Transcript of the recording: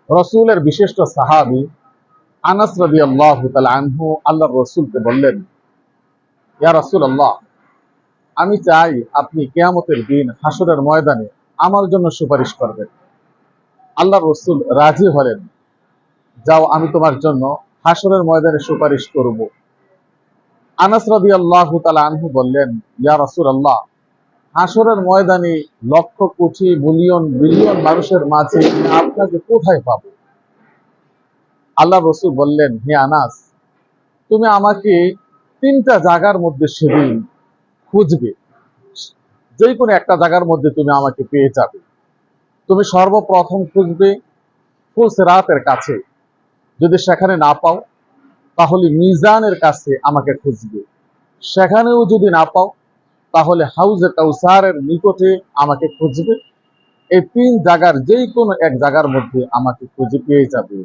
রসুলের বিশিষ্ট সাহাবী আনাস রাদিয়াল্লাহু তাআলা আনহু আল্লাহর রসুলকে বললেন, ইয়া রাসূলুল্লাহ, আমি চাই আপনি কিয়ামতের দিন হাসরের ময়দানে আমার জন্য সুপারিশ করবেন। আল্লাহর রসুল রাজি হলেন, যাও আমি তোমার জন্য হাসরের ময়দানে সুপারিশ করব। আনাস রাদিয়াল্লাহু তাআলা আনহু বললেন, ইয়া রাসূলুল্লাহ, হাসরের ময়দানে লক্ষ কোটি মিলিয়ন বিলিয়ন মানুষের মাঝে আপনাকে কোথায় পাবো? আল্লাহ রসুল বললেন, হে আনাস, তুমি আমাকে তিনটা জায়গার মধ্যে সেদিন খুঁজবে, যে কোনো একটা জায়গার মধ্যে তুমি আমাকে পেয়ে যাবে। তুমি সর্বপ্রথম খুঁজবে ফুলসিরাতের কাছে, যদি সেখানে না পাও তাহলে মিজানের কাছে আমাকে খুঁজবে, সেখানেও যদি না পাও তাহলে হাউজে কাউসারের নিকটে আমাকে খুঁজবে। এই তিন জায়গার যেই কোনো এক জায়গার মধ্যে আমাকে খুঁজে পেয়ে যাবে।